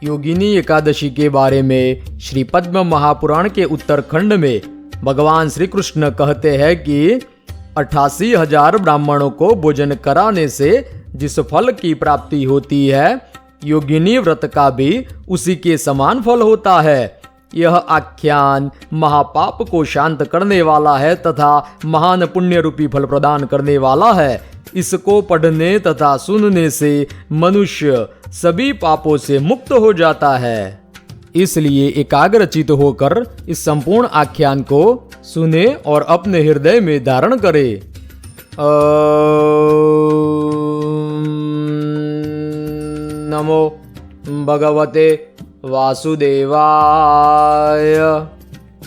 योगिनी एकादशी के बारे में श्री पद्म महापुराण के उत्तरखंड में भगवान श्री कृष्ण कहते हैं कि 88,000 ब्राह्मणों को भोजन कराने से जिस फल की प्राप्ति होती है, योगिनी व्रत का भी उसी के समान फल होता है। यह आख्यान महापाप को शांत करने वाला है तथा महान पुण्य रूपी फल प्रदान करने वाला है। इसको पढ़ने तथा सुनने से मनुष्य सभी पापों से मुक्त हो जाता है। इसलिए एकाग्रचित होकर इस संपूर्ण आख्यान को सुने और अपने हृदय में धारण करे। नमो भगवते वासुदेवाय।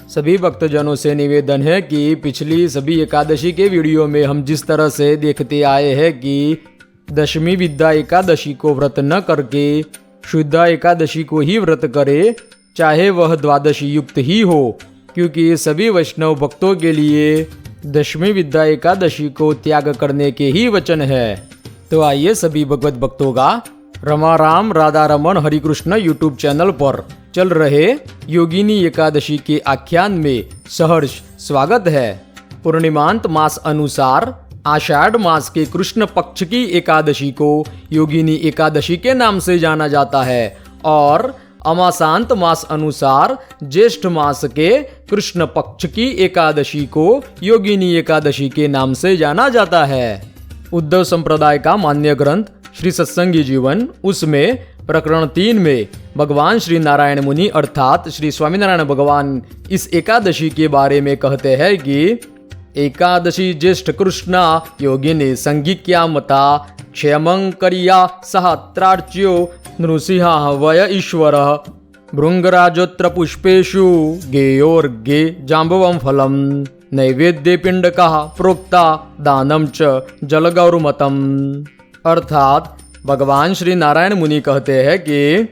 सभी भक्तजनों से निवेदन है कि पिछली सभी एकादशी के वीडियो में हम जिस तरह से देखते आए हैं कि दशमी विद्या एकादशी को व्रत न करके शुद्ध एकादशी को ही व्रत करे, चाहे वह द्वादशी युक्त ही हो, क्योंकि सभी वैष्णव भक्तों के लिए दशमी विद्या एकादशी को त्याग करने के ही वचन है। तो आइए सभी भगवत भक्तों का रमा राम राधा रमन हरि कृष्ण यूट्यूब चैनल पर चल रहे योगिनी एकादशी के आख्यान में सहर्ष स्वागत है। पूर्णिमांत मास अनुसार आषाढ़ मास के कृष्ण पक्ष की एकादशी को योगिनी एकादशी के नाम से जाना जाता है और अमासांत मास अनुसार ज्येष्ठ मास के कृष्ण पक्ष की एकादशी को योगिनी एकादशी के नाम से जाना जाता है। उद्धव संप्रदाय का मान्य ग्रंथ श्री सत्संगी जीवन, उसमें प्रकरण 3 में भगवान श्री नारायण मुनि अर्थात श्री स्वामीनारायण भगवान इस एकादशी के बारे में कहते हैं कि एकादशी ज्येष्ठ कृष्णा योगिनी संज्ञिक्या मता क्षेमंकरिया सहस्रार्च्यो नृसिंह वय ईश्वर भृंगराजोत्र पुष्पेषु गेयोर्गे जाम्बवं फलम नैवेद्य पिंडकः प्रोक्ता दानम च जलगौरमतम। अर्थात भगवान श्री नारायण मुनि कहते हैं कि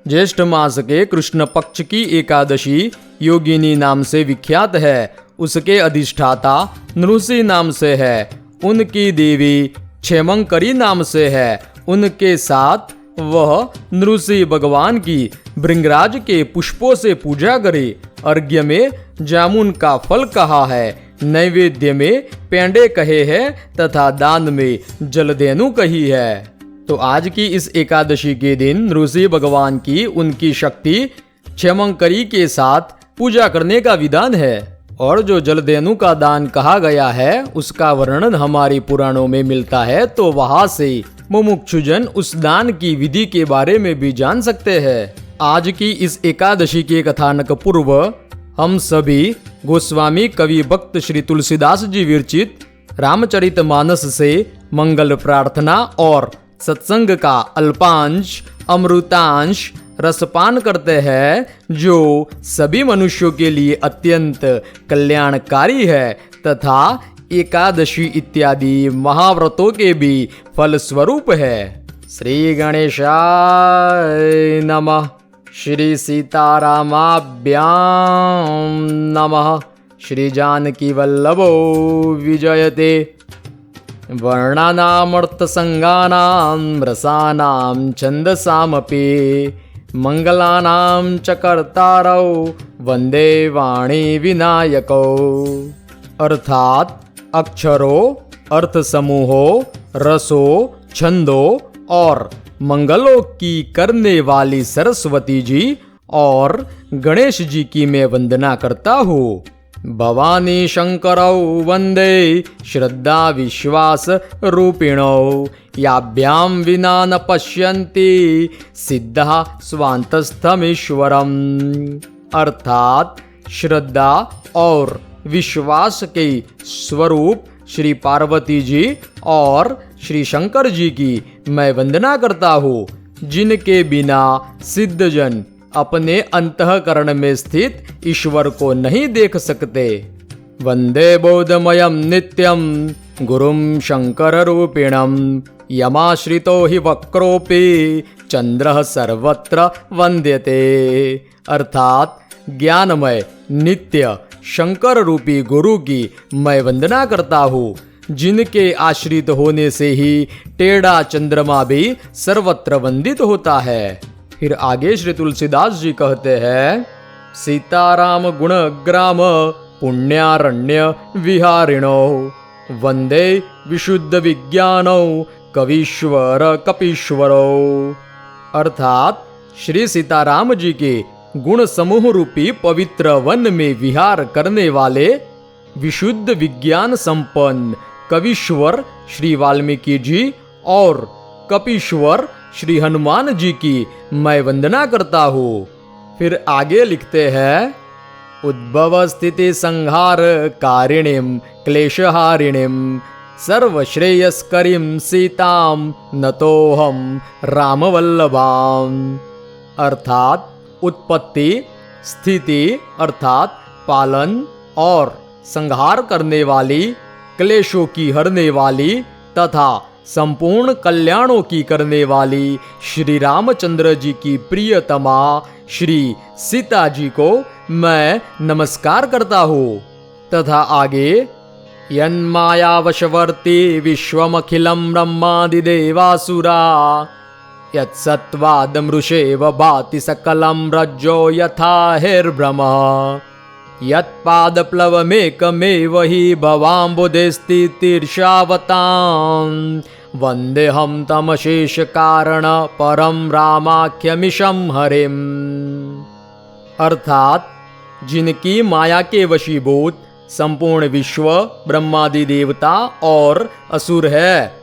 ज्येष्ठ मास के कृष्ण पक्ष की एकादशी योगिनी नाम से विख्यात है। उसके अधिष्ठाता नृसिंह नाम से है, उनकी देवी क्षेमंकरी नाम से है। उनके साथ वह नृसिंह भगवान की भृंगराज के पुष्पों से पूजा करे। अर्घ्य में जामुन का फल कहा है, नैवेद्य में पेंडे कहे हैं तथा दान में जलदेनु कही है। तो आज की इस एकादशी के दिन नृसिंह भगवान की उनकी शक्ति क्षेमंकरी के साथ पूजा करने का विधान है। और जो जलदेनु का दान कहा गया है उसका वर्णन हमारे पुराणों में मिलता है, तो वहां से मुमुक्षुजन उस दान की विधि के बारे में भी जान सकते हैं। आज की इस एकादशी के कथानक पूर्व हम सभी गोस्वामी कवि भक्त श्री तुलसीदास जी विरचित रामचरितमानस से मंगल प्रार्थना और सत्संग का अल्पांश अमृतांश रसपान करते हैं, जो सभी मनुष्यों के लिए अत्यंत कल्याणकारी है तथा एकादशी इत्यादि महाव्रतों के भी फल स्वरूप है। श्री गणेशाय नमः। श्री सीतारामाभ्यां नमः। श्री जानकी वल्लभो विजयते। वर्णानामर्थसंगानां रसानां छन्दसामपि मंगलानां च कर्तारौ वंदे वाणी विनायकौ। अर्थात अक्षरों, अर्थ समूहों, रसों, छंदों और मंगलों की करने वाली सरस्वती जी और गणेश जी की मैं वंदना करता हूँ। भवानी शंकरौ वंदे श्रद्धा विश्वास रूपिणौ याभ्यां विना न पश्यन्ति सिद्धः स्वान्तस्थमीश्वरम्। अर्थात श्रद्धा और विश्वास के स्वरूप श्री पार्वती जी और श्री शंकर जी की मैं वंदना करता हूँ, जिनके बिना सिद्धजन अपने अंतःकरण में स्थित ईश्वर को नहीं देख सकते। वंदे बोधमयं नित्यं गुरुं शंकर रूपिणं यमाश्रितो हि वक्रोपि चंद्रः सर्वत्र वंद्यते। अर्थात ज्ञानमय नित्य शंकर रूपी गुरु की मैं वंदना करता हूँ, जिनके आश्रित होने से ही टेढ़ा चंद्रमा भी सर्वत्र वंदित होता है। फिर आगे श्री तुलसीदास जी कहते हैं, सीताराम गुणग्राम पुण्यारण्य विहारिणो वंदे विशुद्ध विज्ञानौ कवीश्वर कपीश्वरो। अर्थात श्री सीताराम जी के गुण समूह रूपी पवित्र वन में विहार करने वाले विशुद्ध विज्ञान संपन्न कवीश्वर श्री वाल्मीकि जी और कपीश्वर श्री हनुमान जी की मैं वंदना करता हूँ। फिर आगे लिखते हैं, उद्भव स्थिति संहार कारिणीम क्लेशहारिणीम सर्वश्रेयस्करीं सीताम नतोहम रामवल्लभाम। अर्थात उत्पत्ति स्थिति अर्थात पालन और संहार करने वाली, क्लेशों की हरने वाली तथा संपूर्ण कल्याणों की करने वाली श्री रामचंद्र जी की प्रियतमा श्री सीता जी को मैं नमस्कार करता हूँ। तथा आगे, यन्मायावशवर्ती विश्वमखिलं ब्रह्मादिदेवासुरा यत्सत्त्वादमृषेव भाति सकलं रज्जो यथा हिर्भ्रमः यत्पादप्लवमेकमेव हि भवाम्बुधेस्थितिर्षावतां वन्देऽहं तमशेष कारण परम रामाख्यमिशं हरिम्। अर्थात जिनकी माया के वशीभूत संपूर्ण विश्व ब्रह्मादि देवता और असुर है,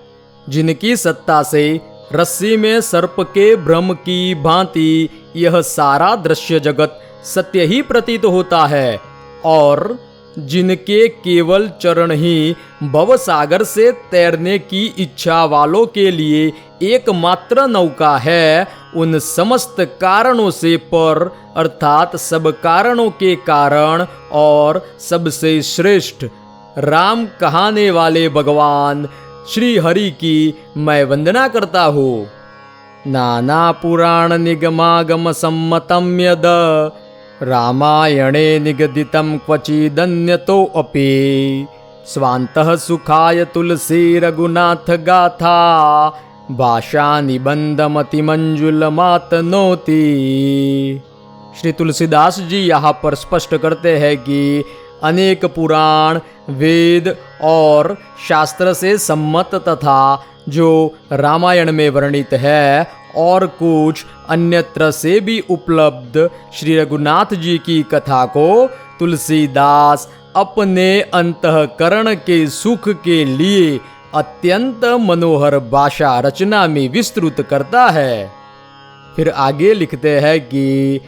जिनकी सत्ता से रस्सी में सर्प के भ्रम की भांति यह सारा दृश्य जगत सत्य ही प्रतीत होता है, और जिनके केवल चरण ही भव सागर से तैरने की इच्छा वालों के लिए एकमात्र नौका है, उन समस्त कारणों से पर अर्थात सब कारणों के कारण और सबसे श्रेष्ठ राम कहाने वाले भगवान श्री हरि की मैं वंदना करता हूँ। नाना पुराण निगमागम सम्मतं यद रामायणे निगदितं क्वचिदन्यतो अपि स्वान्तः सुखाय तुलसी रघुनाथ गाथा भाषा निबंधमति मंजुल मातनोति। श्री तुलसीदास जी यहाँ पर स्पष्ट करते हैं कि अनेक पुराण वेद और शास्त्र से सम्मत तथा जो रामायण में वर्णित है और कुछ अन्यत्र से भी उपलब्ध श्री रघुनाथ जी की कथा को तुलसीदास अपने अंतःकरण के सुख के लिए अत्यंत मनोहर भाषा रचना में विस्तृत करता है। फिर आगे लिखते हैं कि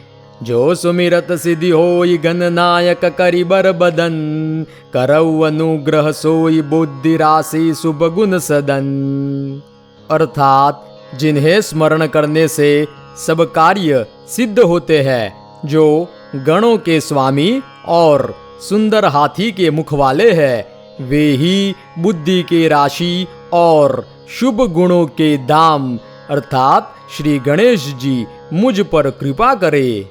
जो सुमिरत सिद्धि होई गणनायक करिबर बदन करऊ अनुग्रह सोई बुद्धि राशि शुभ गुण सदन। अर्थात जिन्हें स्मरण करने से सब कार्य सिद्ध होते हैं, जो गणों के स्वामी और सुंदर हाथी के मुख वाले हैं, वे ही बुद्धि के राशि और शुभ गुणों के धाम अर्थात श्री गणेश जी मुझ पर कृपा करे।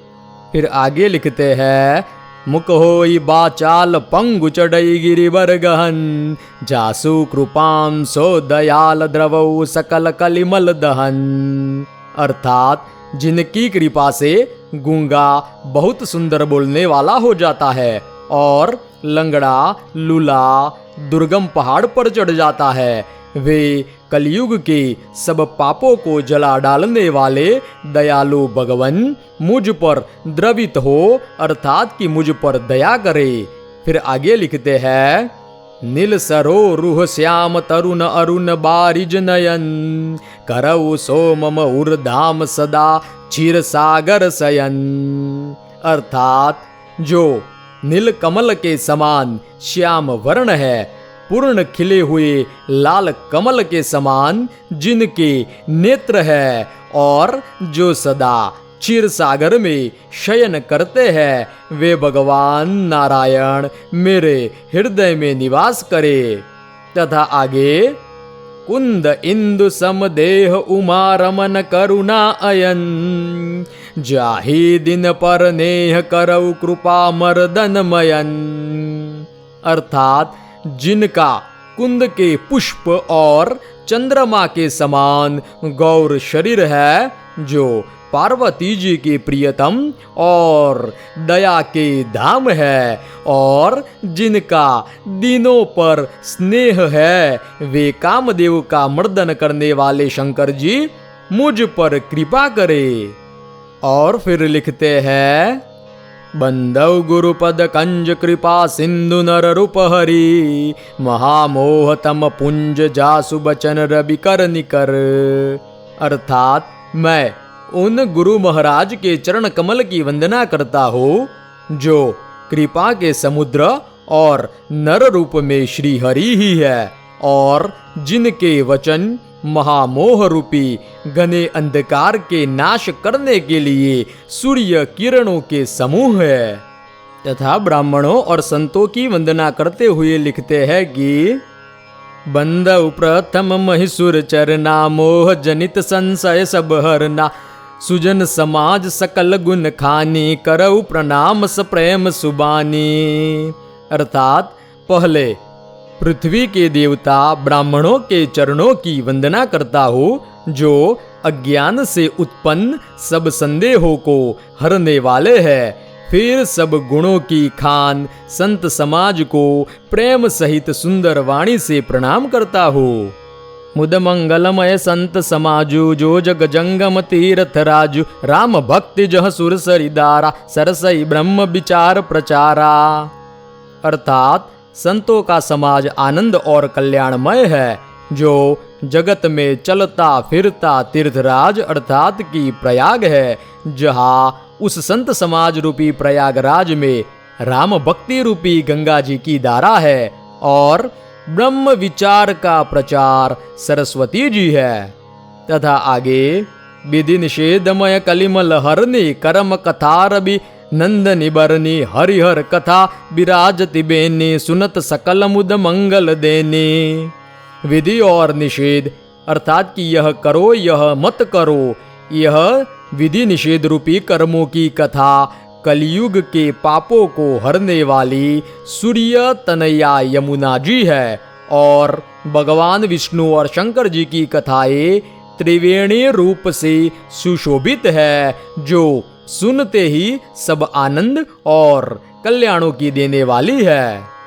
फिर आगे लिखते हैं, मुख होई बाचाल पंगु चढ़ई गिरिवर गहन जासु कृपाम सो दयाल द्रवौ सकल कलिमल दहन। अर्थात जिनकी कृपा से गूंगा बहुत सुंदर बोलने वाला हो जाता है और लंगड़ा लूला दुर्गम पहाड़ पर चढ़ जाता है, वे कलयुग के सब पापों को जला डालने वाले दयालु भगवन मुझ पर द्रवित हो अर्थात कि मुझ पर दया करे। फिर आगे लिखते हैं, नील सरो रूह श्याम तरुण अरुण बारिज नयन करऊ सोमम उर्धाम सदा क्षीर सागर शयन। अर्थात जो नील कमल के समान श्याम वर्ण है, पूर्ण खिले हुए लाल कमल के समान जिनके नेत्र है और जो सदा क्षीर सागर में शयन करते हैं, वे भगवान नारायण मेरे हृदय में निवास करे। तथा आगे, कुंद इंदु समदेह उमा रमन करुणा अयन जाहि दिन पर नेह करऊ कृपा मर्दन मयन। अर्थात जिनका कुंद के पुष्प और चंद्रमा के समान गौर शरीर है, जो पार्वती जी के प्रियतम और दया के धाम है, और जिनका दिनों पर स्नेह है वे कामदेव का मर्दन करने वाले शंकर जी मुझ पर कृपा करे। और फिर लिखते हैं, बंदव गुरुपद कंज कृपा सिंधु नर रूप हरि, महामोह तम पुंज जासु बचन रवि कर निकर। अर्थात मैं उन गुरु महाराज के चरण कमल की वंदना करता हूँ जो कृपा के समुद्र और नर रूप में श्री हरि ही है, और जिनके वचन महामोह रूपी घने अंधकार के नाश करने के लिए सूर्य किरणों के समूह है। तथा ब्राह्मणों और संतों की वंदना करते हुए लिखते हैं कि बंदव प्रथम महिषुर चरना, मोह जनित संशय सब हरना, सुजन समाज सकल गुण खानी, करऊ प्रणाम स प्रेम सुबानी। अर्थात पहले पृथ्वी के देवता ब्राह्मणों के चरणों की वंदना करता हूँ जो अज्ञान से उत्पन्न सब संदेहों को हरने वाले हैं। फिर सब गुणों की खान संत समाज को प्रेम सहित सुंदर वाणी से प्रणाम करता हूँ। मुद मंगलमय संत समाजु, जो जग जंगम तीर्थ राजु, राम भक्ति जह सुर सरिदारा, सरसई ब्रह्म विचार प्रचारा। अर्थात संतों का समाज आनंद और कल्याणमय है, जो जगत में चलता फिरता तीर्थराज अर्थात की प्रयाग है, जहाँ उस संत समाज रूपी प्रयागराज में राम भक्ति रूपी गंगा जी की धारा है, और ब्रह्म विचार का प्रचार सरस्वती जी है। तथा आगे विधि निषेधमय कलिमल हरनी, कर्म कथा रवि नंदनी बरनी, हरिहर कथा विराजति बेनी, सुनत सकल मुद मंगल देनी। विधि और निषेध अर्थात कि यह करो यह मत करो, यह विधि निषेध रूपी कर्मों की कथा कलयुग के पापों को हरने वाली सूर्य तनया यमुना जी है, और भगवान विष्णु और शंकर जी की कथाएं त्रिवेणी रूप से सुशोभित है, जो सुनते ही सब आनंद और कल्याणों की देने वाली है।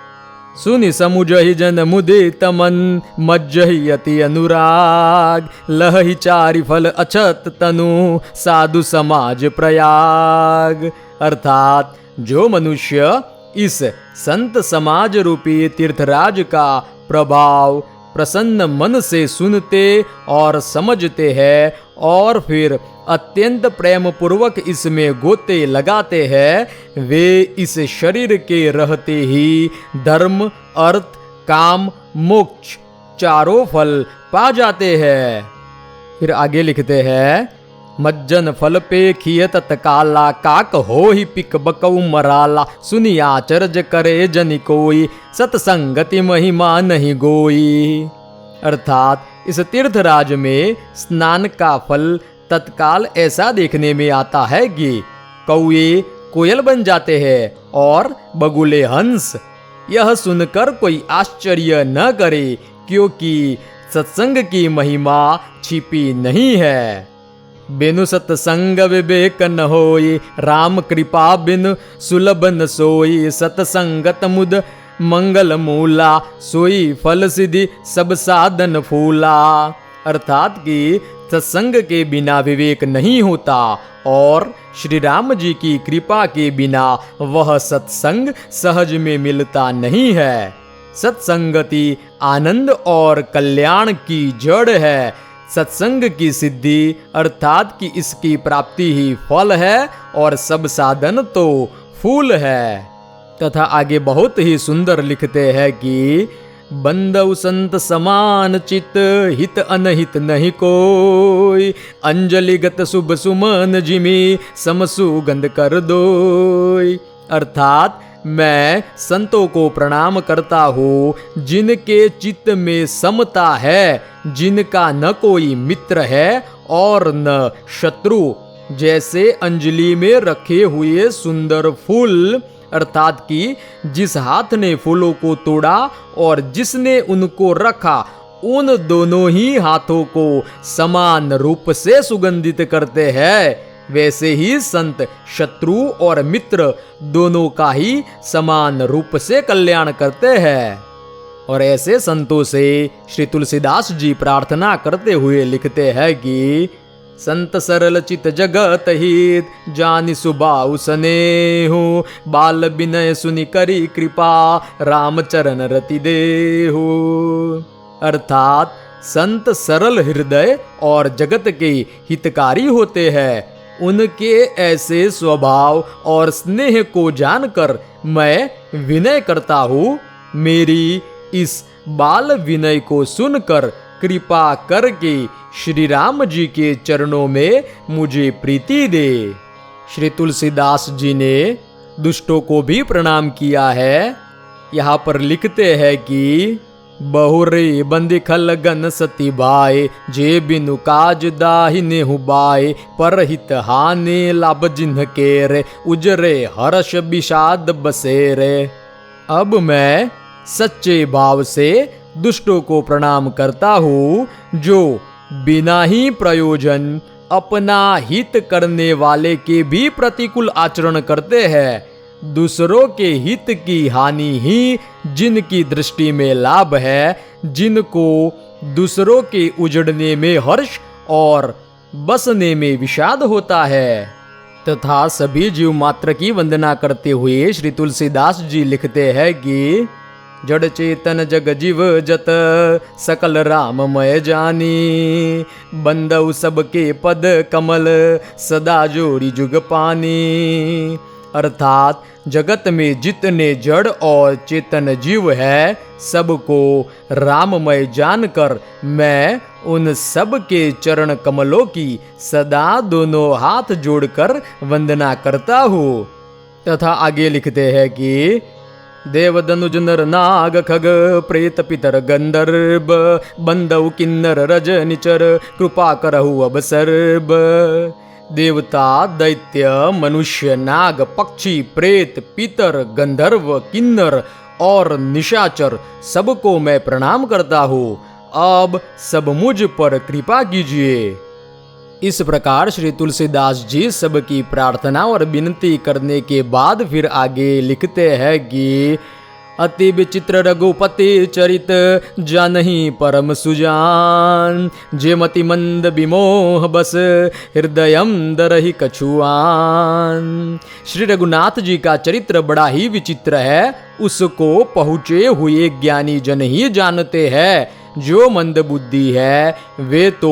सुनि समुझहि जन मुदित मन, मज्जहि अति अनुराग, लहि चारि फल अछत तनु, साधु समाज प्रयाग। अर्थात जो मनुष्य इस संत समाज रूपी तीर्थराज का प्रभाव प्रसन्न मन से सुनते और समझते हैं, और फिर अत्यंत प्रेम पूर्वक इसमें गोते लगाते हैं, वे इस शरीर के रहते ही धर्म अर्थ काम मोक्ष चारों फल पा जाते हैं। फिर आगे लिखते हैं, मज्जन फल पे खिय तत्काला, काक हो ही पिक बकऊ मराला, सुनिया चर्ज करे जनि कोई, सतसंगति महिमा नहीं गोई। अर्थात इस तीर्थराज में स्नान का फल तत्काल ऐसा देखने में आता है कि कौए कोयल बन जाते हैं और बगुले हंस। यह सुनकर कोई आश्चर्य न करे, क्योंकि सत्संग की महिमा छिपी नहीं है। बिनु सत्संग विवेक न होई, राम कृपा बिनु सुलभ न सोई, सत्संगत मुद मंगल मूला, सोई फल सिद्धि सब साधन फूला। अर्थात कि सत्संग के बिना विवेक नहीं होता, और श्री राम जी की कृपा के बिना वह सत्संग सहज में मिलता नहीं है। सत्संगति आनंद और कल्याण की जड़ है। सत्संग की सिद्धि अर्थात कि इसकी प्राप्ति ही फल है, और सब साधन तो फूल है। तथा आगे बहुत ही सुंदर लिखते हैं कि बंदउ संत समान चित, हित अनहित नहीं कोई, अंजलिगत शुभ सुमन जिमी, समसुगंध कर दोई। अर्थात मैं संतों को प्रणाम करता हूँ जिनके चित्त में समता है, जिनका न कोई मित्र है और न शत्रु, जैसे अंजलि में रखे हुए सुंदर फूल। अर्थात कि जिस हाथ ने फूलों को तोड़ा और जिसने उनको रखा, उन दोनों ही हाथों को समान रूप से सुगंधित करते हैं। वैसे ही संत शत्रु और मित्र दोनों का ही समान रूप से कल्याण करते हैं। और ऐसे संतों से श्री तुलसीदास जी प्रार्थना करते हुए लिखते हैं कि संत सरल चित जगत हित जानि सुबाहु सनेहु बाल विनय सुनि करी कृपा राम चरण रति देहु। अर्थात संत सरल हृदय और जगत के हितकारी होते हैं। उनके ऐसे स्वभाव और स्नेह को जानकर मैं विनय करता हूँ। मेरी इस बाल विनय को सुनकर कृपा करके श्री राम जी के चरणों में मुझे प्रीति दे। श्री तुलसीदास जी ने दुष्टों को भी प्रणाम किया है। यहाँ पर लिखते हैं कि बहुरे बंदी खल गन सती बाय जे बिनु काज दाहिने हुबाय परहित हाने लाभ जिन्ह के रे उजरे हर्ष विषाद बसेरे। अब मैं सच्चे भाव से दुष्टों को प्रणाम करता हूँ जो बिना ही प्रयोजन अपना हित करने वाले के भी प्रतिकूल आचरण करते हैं। दूसरों के हित की हानि ही जिनकी दृष्टि में लाभ है, जिनको दूसरों के उजड़ने में हर्ष और बसने में विषाद होता है। तथा सभी जीव मात्र की वंदना करते हुए श्री तुलसीदास जी लिखते हैं कि जड़ चेतन जग जीव जत सकल राममय जानी बंदउ सबके पद कमल सदा जोड़ी जुग पानी। अर्थात जगत में जितने जड़ और चेतन जीव है सबको राममय जानकर मैं उन सब के चरण कमलों की सदा दोनों हाथ जोड़कर वंदना करता हूँ। तथा आगे लिखते हैं कि देव दनुज नर नाग खग प्रेत पितर गंधर्व बंदउ किन्नर रज निचर कृपा करहु अब सर्व। देवता दैत्य मनुष्य नाग पक्षी प्रेत पितर गंधर्व किन्नर और निशाचर सबको मैं प्रणाम करता हूँ। अब सब मुझ पर कृपा कीजिए। इस प्रकार श्री तुलसीदास जी सबकी प्रार्थना और विनती करने के बाद फिर आगे लिखते हैं कि अति विचित्र रघुपति चरित जानहि परम सुजान जे मति मंद विमोह बस हृदयम दरहि कछुआन। श्री रघुनाथ जी का चरित्र बड़ा ही विचित्र है। उसको पहुँचे हुए ज्ञानी जन ही जानते हैं। जो मंद बुद्धि है वे तो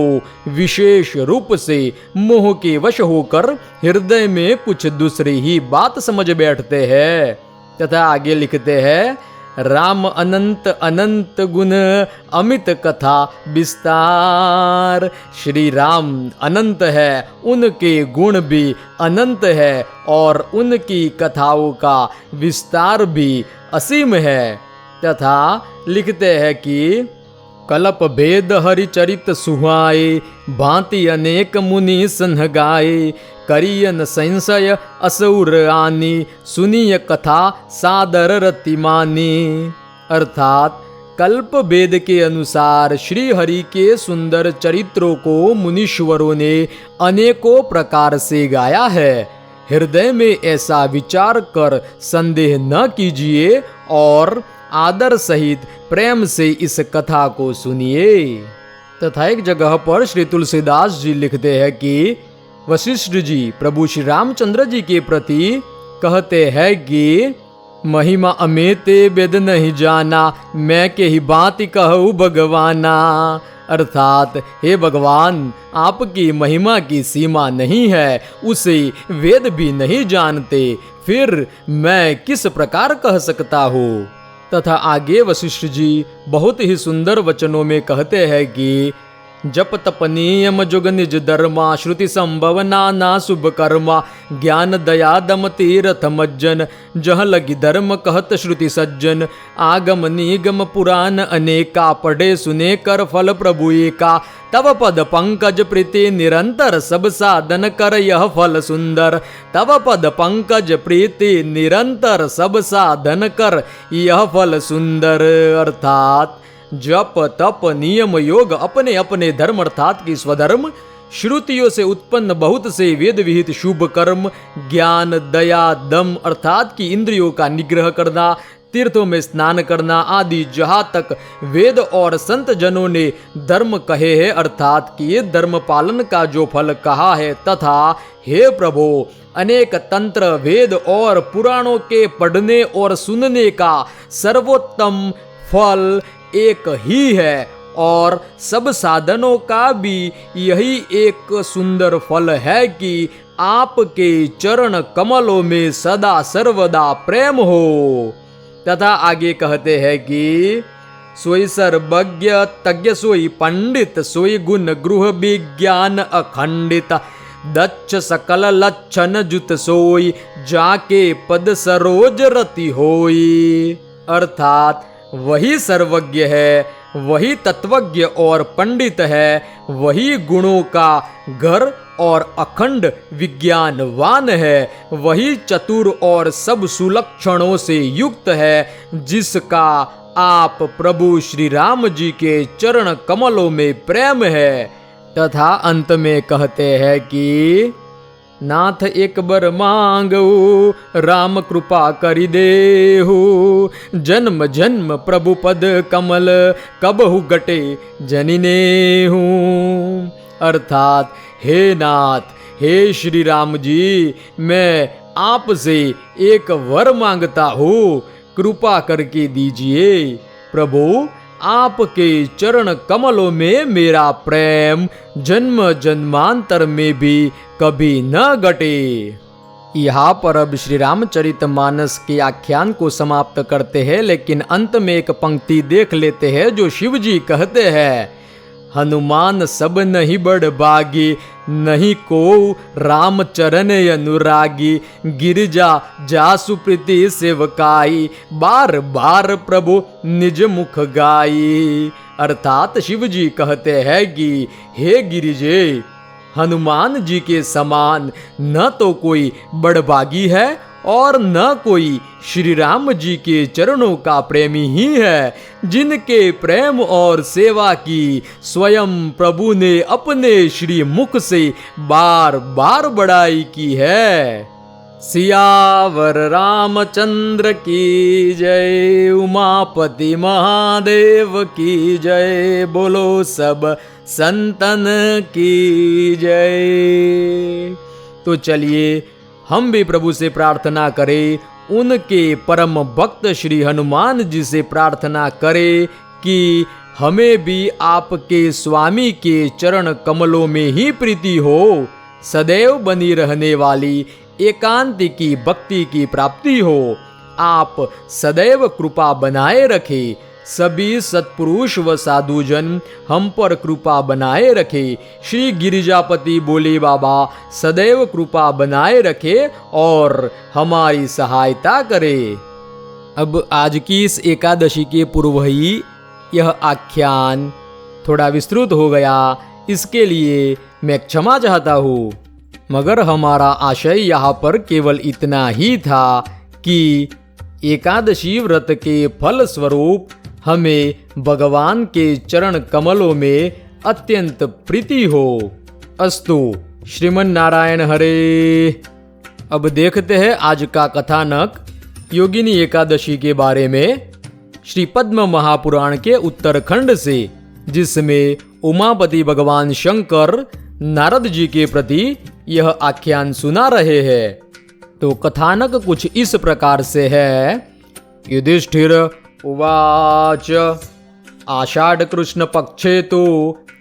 विशेष रूप से मोह के वश होकर हृदय में कुछ दूसरी ही बात समझ बैठते हैं। तथा आगे लिखते हैं राम अनंत अनंत गुण अमित कथा विस्तार। श्री राम अनंत है, उनके गुण भी अनंत है और उनकी कथाओं का विस्तार भी असीम है। तथा लिखते हैं कि कलप भेद हरिचरित सुहाए भांति अनेक मुनि सन्ह गाए करियन संशय असुर आनी सुनिय कथा सादर रति मानी। अर्थात कल्प वेद के अनुसार श्री हरि के सुंदर चरित्रों को मुनीश्वरों ने अनेकों प्रकार से गाया है। हृदय में ऐसा विचार कर संदेह न कीजिए और आदर सहित प्रेम से इस कथा को सुनिए। तथा एक जगह पर श्री तुलसीदास जी लिखते हैं कि वशिष्ठ जी प्रभु श्री रामचंद्र जी के प्रति कहते हैं कि महिमा अमेते वेद नहीं जाना मैं के ही बात कहूँ भगवाना। अर्थात हे भगवान, आपकी महिमा की सीमा नहीं है, उसे वेद भी नहीं जानते, फिर मैं किस प्रकार कह सकता हूँ। तथा आगे वशिष्ठ जी बहुत ही सुंदर वचनों में कहते हैं कि जप तप नियम जुग निज धर्मा श्रुति संभव नाना शुभ कर्मा ज्ञान दया दम तीरथ मज्जन जह लगी धर्म कहत श्रुति सज्जन आगम निगम पुराण अनेका पढ़े सुने कर फल प्रभु एका तव पद पंकज प्रीति निरंतर सब साधन कर यह फल सुंदर तव पद पंकज प्रीति निरंतर सब साधन कर यह फल सुंदर। अर्थात जप तप नियम योग अपने अपने धर्म अर्थात की स्वधर्म श्रुतियों से उत्पन्न बहुत से वेद विहित शुभ कर्म, ज्ञान, दया, दम अर्थात कि इंद्रियों का निग्रह करना, तीर्थों में स्नान करना आदि जहाँ तक वेद और संत जनों ने धर्म कहे हैं अर्थात कि धर्म पालन का जो फल कहा है, तथा हे प्रभु अनेक तंत्र, वेद और पुराणों के पढ़ने और सुनने का सर्वोत्तम फल एक ही है और सब साधनों का भी यही एक सुंदर फल है कि आपके चरण कमलों में सदा सर्वदा प्रेम हो। तथा आगे कहते हैं कि सोई सर्वज्ञ तज्ञ सोई पंडित, सोई गुण गृह विज्ञान अखंडित, दक्ष सकल लक्षण जुत सोई, जाके पद सरोज रति होई। अर्थात वही सर्वज्ञ है, वही तत्वज्ञ और पंडित है, वही गुणों का घर और अखंड विज्ञानवान है, वही चतुर और सब सुलक्षणों से युक्त है, जिसका आप प्रभु श्री राम जी के चरण कमलों में प्रेम है। तथा अंत में कहते हैं कि नाथ एक बर मांगो, राम कृपा करि देहु, जन्म जन्म प्रभु पद कमल, कबहु गटे जनिनेहु। अर्थात हे नाथ, हे श्री राम जी, मैं आपसे एक वर मांगता हूँ, कृपा करके दीजिए। प्रभु आपके चरण कमलों में मेरा प्रेम जन्म जन्मांतर में भी कभी न घटे। यहाँ पर अब श्री रामचरितमानस के आख्यान को समाप्त करते हैं, लेकिन अंत में एक पंक्ति देख लेते हैं जो शिव जी कहते हैं, हनुमान सब नहीं बड़ बागी, नहीं को राम चरण अनुरागी, गिरिजा जासु प्रीति सेवकाई, बार बार प्रभु निज मुख गाई। अर्थात शिव जी कहते हैं कि हे गिरिजे, हनुमान जी के समान न तो कोई बड़भागी है और न कोई श्री राम जी के चरणों का प्रेमी ही है, जिनके प्रेम और सेवा की स्वयं प्रभु ने अपने श्री मुख से बार बार बड़ाई की है। सियावर रामचंद्र की जय, उमापति महादेव की जय, बोलो सब संतन की जय। तो चलिए हम भी प्रभु से प्रार्थना करें, उनके परम भक्त श्री हनुमान जी से प्रार्थना करें कि हमें भी आपके स्वामी के चरण कमलों में ही प्रीति हो, सदैव बनी रहने वाली एकांतिकी भक्ति की प्राप्ति हो। आप सदैव कृपा बनाए रखें, सभी सत्पुरुष व साधुजन हम पर कृपा बनाए रखे। श्री गिरिजापति बोले बाबा सदैव कृपा बनाए रखे और हमारी सहायता करे। अब आज की इस एकादशी के पूर्व ही यह आख्यान थोड़ा विस्तृत हो गया, इसके लिए मैं क्षमा चाहता हूँ, मगर हमारा आशय यहाँ पर केवल इतना ही था कि एकादशी व्रत के फल स्वरूप हमें भगवान के चरण कमलों में अत्यंत प्रीति हो। अस्तु श्रीमन नारायण हरे। अब देखते हैं आज का कथानक योगिनी एकादशी के बारे में श्री पद्म महापुराण के उत्तरखंड से, जिसमें उमापति भगवान शंकर नारद जी के प्रति यह आख्यान सुना रहे हैं। तो कथानक कुछ इस प्रकार से है। युधिष्ठिर उवाच आषाढ़ कृष्ण पक्षे तो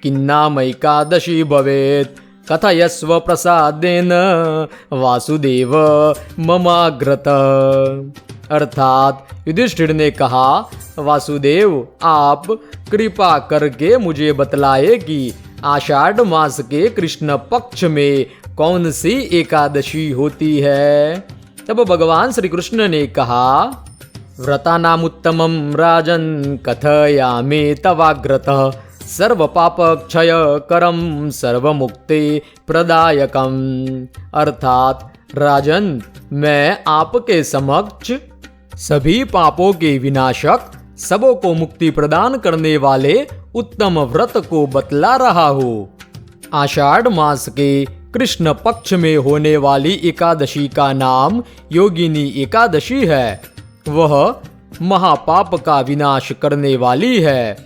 किन्नाम एकादशी भवेत्, कथयस्व प्रसादेन वासुदेव ममाग्रत। अर्थात युधिष्ठिर ने कहा, वासुदेव आप कृपा करके मुझे बतलाए कि आषाढ़ मास के कृष्ण पक्ष में कौन सी एकादशी होती है। तब भगवान श्री कृष्ण ने कहा, व्रतानामुत्तमं राजन कथयामि तवाग्रतः, सर्व पाप क्षय करम सर्व मुक्ति प्रदायकम। अर्थात राजन मैं आपके समक्ष सभी पापों के विनाशक, सबों को मुक्ति प्रदान करने वाले उत्तम व्रत को बतला रहा हूँ। आषाढ़ मास के कृष्ण पक्ष में होने वाली एकादशी का नाम योगिनी एकादशी है। वह महापाप का विनाश करने वाली है।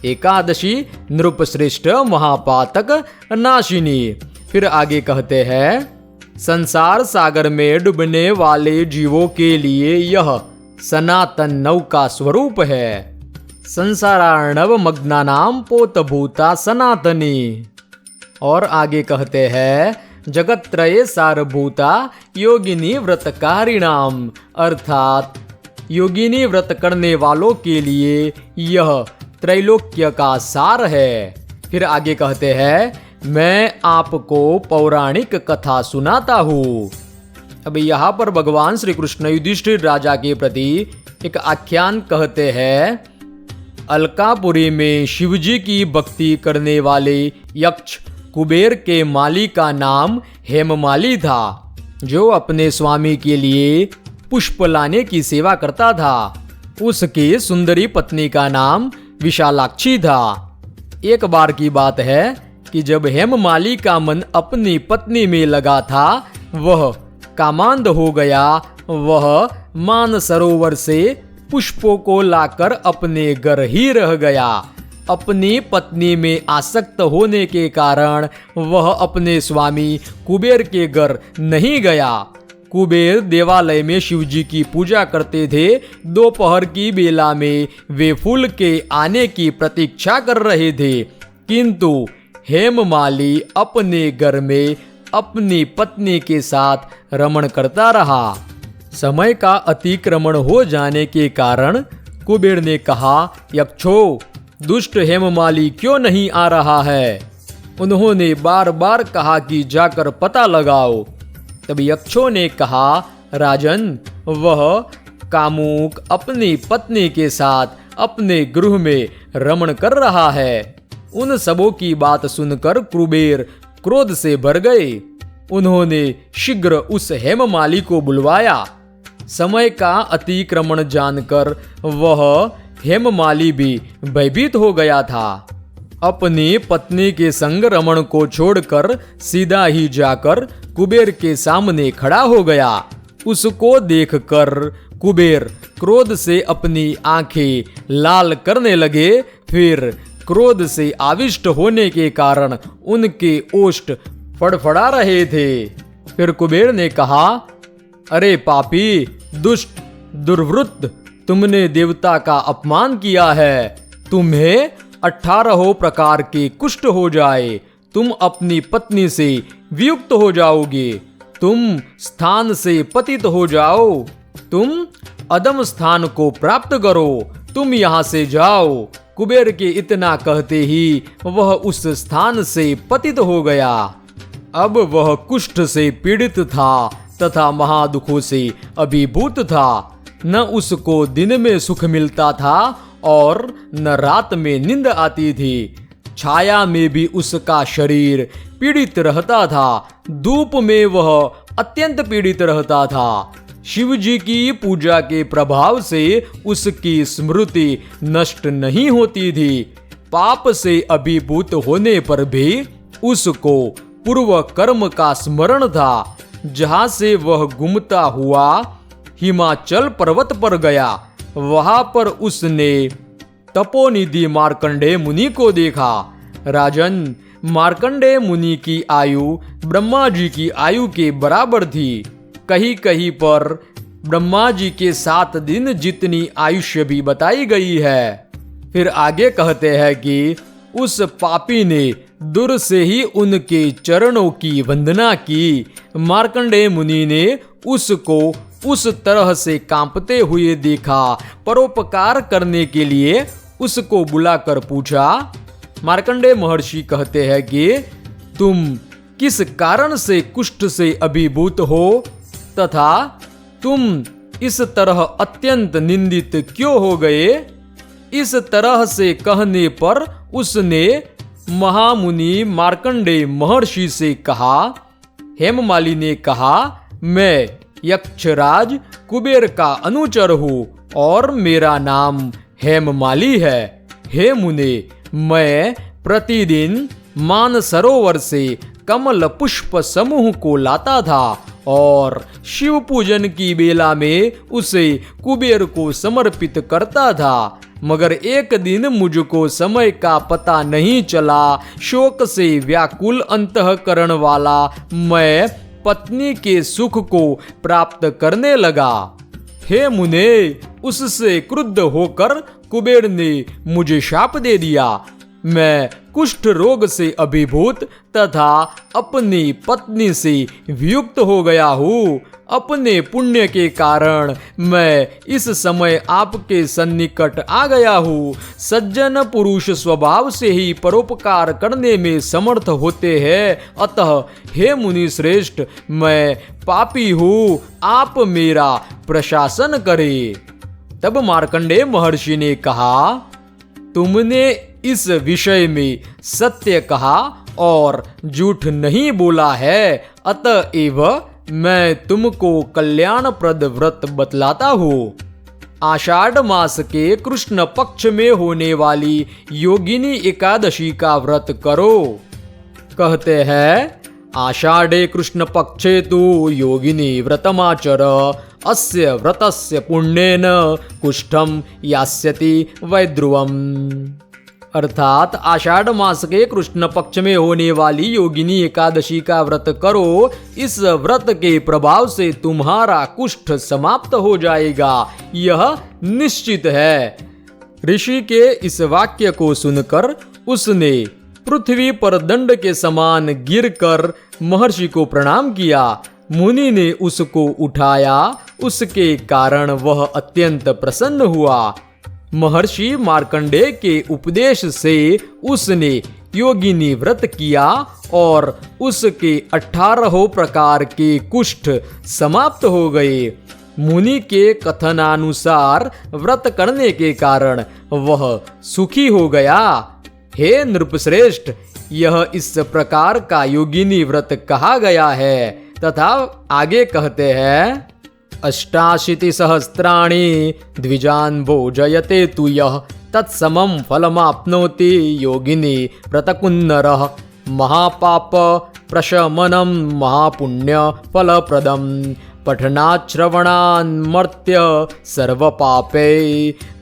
एकादशी नृपश्रेष्ठ महापातक नाशिनी। फिर आगे कहते हैं, संसार सागर में डूबने वाले जीवों के लिए यह सनातन नौका स्वरूप है। संसारार्णव मग्नानाम पोतभूता सनातनी। और आगे कहते हैं, जगत्त्रये सारभूता योगिनी व्रतकारिणाम, अर्थात योगिनी व्रत करने वालों के लिए यह त्रैलोक्य का सार है। फिर आगे कहते हैं, मैं आपको पौराणिक कथा सुनाता हूँ। अब यहाँ पर भगवान श्री कृष्ण युधिष्ठिर राजा के प्रति एक आख्यान कहते हैं। अलकापुरी में शिवजी की भक्ति करने वाले यक्ष कुबेर के माली का नाम हेममाली था, जो अपने स्वामी के लिए पुष्प लाने की सेवा करता था। उसकी सुंदरी पत्नी का नाम विशालाक्षी था। एक बार की बात है कि जब हेममाली का मन अपनी पत्नी में लगा था, वह कामांध हो गया। वह मानसरोवर से पुष्पों को लाकर अपने घर ही रह गया। अपनी पत्नी में आसक्त होने के कारण वह अपने स्वामी कुबेर के घर नहीं गया। कुबेर देवालय में शिवजी की पूजा करते थे। दोपहर की बेला में वे फूल के आने की प्रतीक्षा कर रहे थे, किंतु हेममाली अपने घर में अपनी पत्नी के साथ रमण करता रहा। समय का अतिक्रमण हो जाने के कारण कुबेर ने कहा, यक्षो, दुष्ट हेममाली क्यों नहीं आ रहा है? उन्होंने बार बार कहा कि जाकर पता लगाओ। तब यक्षों ने कहा, राजन, वह कामुक अपनी पत्नी के साथ अपने गृह में रमण कर रहा है। उन सबों की बात सुनकर कुबेर क्रोध से भर गए। उन्होंने शीघ्र उस हेममाली को बुलवाया। समय का अतिक्रमण जानकर वह हेममाली भी भयभीत हो गया था। अपनी पत्नी के संग रमण को छोड़कर सीधा ही जाकर कुबेर के सामने खड़ा हो गया। उसको देखकर कुबेर क्रोध से अपनी आंखें लाल करने लगे। फिर क्रोध से आविष्ट होने के कारण उनके ओष्ठ फड़फड़ा रहे थे। फिर कुबेर ने कहा, अरे पापी, दुष्ट, दुर्वृत्त, तुमने देवता का अपमान किया है। तुम्हें 18 प्रकार के कुष्ठ हो जाए। तुम अपनी पत्नी से वियुक्त हो जाओगे। तुम स्थान से पतित हो जाओ। तुम अदम स्थान को प्राप्त करो। तुम यहाँ से जाओ। कुबेर के इतना कहते ही वह उस स्थान से पतित हो गया। अब वह कुष्ठ से पीड़ित था तथा महादुखों से अभिभूत था। न उसको दिन में सुख मिलता था और न रात में नींद आती थी। छाया में भी उसका शरीर पीड़ित रहता था। धूप में वह अत्यंत पीड़ित रहता था। शिवजी की पूजा के प्रभाव से उसकी स्मृति नष्ट नहीं होती थी। पाप से अभिभूत होने पर भी उसको पूर्व कर्म का स्मरण था। जहां से वह घूमता हुआ हिमाचल पर्वत पर गया, वहां पर उसने तपोनिधि मार्कंडेय मुनि को देखा। राजन, मार्कंडेय मुनि की आयु ब्रह्मा जी की आयु के बराबर थी। कहीं कहीं पर ब्रह्मा जी के 7 दिन जितनी आयुष्य भी बताई गई है। फिर आगे कहते हैं कि उस पापी ने दूर से ही उनके चरणों की वंदना की। मार्कंडेय मुनि ने उसको उस तरह से कांपते हुए देखा। परोपकार करने के लिए उसको बुलाकर पूछा। मार्कंडेय महर्षि कहते हैं कि तुम किस कारण से कुष्ठ से अभिभूत हो तथा तुम इस तरह अत्यंत निंदित क्यों हो गए? इस तरह से कहने पर उसने महामुनि मार्कंडेय महर्षि से कहा। हेममाली ने कहा, मैं यक्षराज कुबेर का अनुचर हूँ और मेरा नाम हेममाली है। हे मुने, मैं प्रतिदिन मान सरोवर से कमल पुष्प समूह को लाता था और शिव पूजन की बेला में उसे कुबेर को समर्पित करता था। मगर एक दिन मुझको समय का पता नहीं चला। शोक से व्याकुल अंतःकरण वाला मैं पत्नी के सुख को प्राप्त करने लगा। हे मुने, उससे क्रुद्ध होकर कुबेर ने मुझे शाप दे दिया। मैं कुष्ठ रोग से अभिभूत तथा अपनी पत्नी से वियुक्त हो गया हूँ। अपने पुण्य के कारण मैं इस समय आपके सन्निकट आ गया हूँ। सज्जन पुरुष स्वभाव से ही परोपकार करने में समर्थ होते हैं। अतः हे मुनि श्रेष्ठ, मैं पापी हूँ, आप मेरा प्रशासन करें। तब मार्कंडेय महर्षि ने कहा, तुमने इस विषय में सत्य कहा और झूठ नहीं बोला है, अतएव मैं तुमको कल्याणप्रद व्रत बतलाता हूँ। आषाढ़ मास के कृष्ण पक्ष में होने वाली योगिनी एकादशी का व्रत करो। कहते हैं, आषाढ़े कृष्ण पक्षे तु योगिनी व्रतमाचर, अस्य व्रतस्य पुण्येन कुष्ठम यास्यति वैद्रुवम। अर्थात आषाढ़ मास के कृष्ण पक्ष में होने वाली योगिनी एकादशी का व्रत करो। इस व्रत के प्रभाव से तुम्हारा कुष्ठ समाप्त हो जाएगा, यह निश्चित है। ऋषि के इस वाक्य को सुनकर उसने पृथ्वी पर दंड के समान गिरकर महर्षि को प्रणाम किया। मुनि ने उसको उठाया, उसके कारण वह अत्यंत प्रसन्न हुआ। महर्षि मार्कंडेय के उपदेश से उसने योगिनी व्रत किया और उसके 18 प्रकार के कुष्ठ समाप्त हो गए। मुनि के कथनानुसार व्रत करने के कारण वह सुखी हो गया। हे नृपश्रेष्ठ, यह इस प्रकार का योगिनी व्रत कहा गया है। तथा आगे कहते हैं, 88 सहस्राणि द्विजान भोजयते तु यः तत्समं फलमाप्नोति योगिनी व्रतकुन्नरः। महापाप प्रशमनं महापुण्य फलप्रदं पठनाश्रवणान्मर्त्य सर्वपापे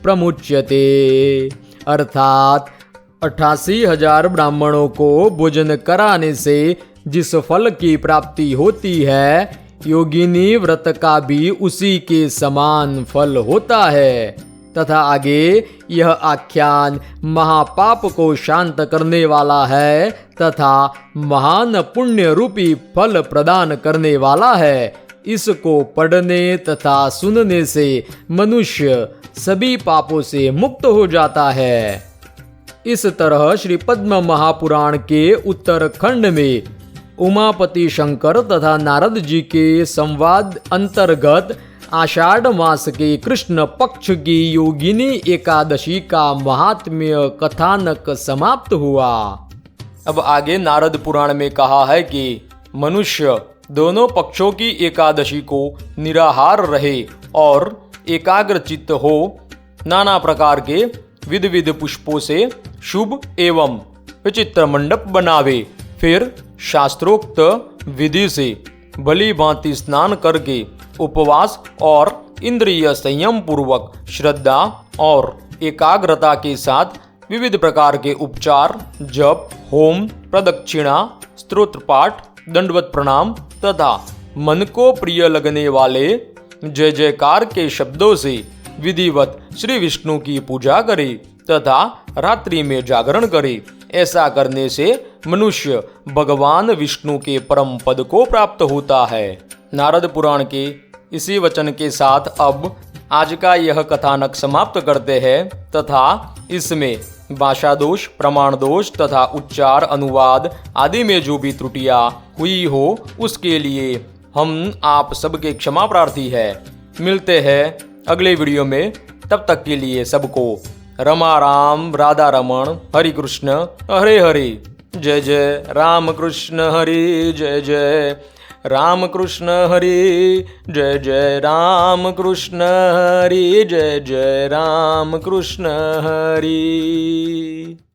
प्रमुच्यते। अर्थात 88,000 ब्राह्मणों को भोजन कराने से जिस फल की प्राप्ति होती है, योगिनी व्रत का भी उसी के समान फल होता है। तथा आगे यह आख्यान महापाप को शांत करने वाला है तथा महान पुण्य रूपी फल प्रदान करने वाला है। इसको पढ़ने तथा सुनने से मनुष्य सभी पापों से मुक्त हो जाता है। इस तरह श्री पद्म महापुराण के उत्तरखंड में उमापति शंकर तथा नारद जी के संवाद अंतर्गत आषाढ़ मास के कृष्ण पक्ष की योगिनी एकादशी का महात्म्य कथानक समाप्त हुआ। अब आगे नारद पुराण में कहा है कि मनुष्य दोनों पक्षों की एकादशी को निराहार रहे और एकाग्रचित्त हो, नाना प्रकार के विध विध पुष्पों से शुभ एवं विचित्र मंडप बनावे, फिर शास्त्रोक्त विधि से भली भांति स्नान करके उपवास और इंद्रिय संयम पूर्वक श्रद्धा और एकाग्रता के साथ विविध प्रकार के उपचार, जप, होम, प्रदक्षिणा, स्तोत्र पाठ, दंडवत प्रणाम तथा मन को प्रिय लगने वाले जय जयकार के शब्दों से विधिवत श्री विष्णु की पूजा करे तथा रात्रि में जागरण करे। ऐसा करने से मनुष्य भगवान विष्णु के परम पद को प्राप्त होता है। नारद पुराण के इसी वचन के साथ अब आज का यह कथानक समाप्त करते हैं तथा इसमें भाषा दोष, प्रमाण दोष तथा उच्चार, अनुवाद आदि में जो भी त्रुटियां हुई हो उसके लिए हम आप सबके क्षमा प्रार्थी है। मिलते हैं अगले वीडियो में, तब तक के लिए सबको रमा राम राधा रमण हरि कृष्ण हरे हरे। जय जय राम कृष्ण हरे, जय जय राम कृष्ण हरे, जय जय राम कृष्ण हरे, जय जय राम कृष्ण हरे।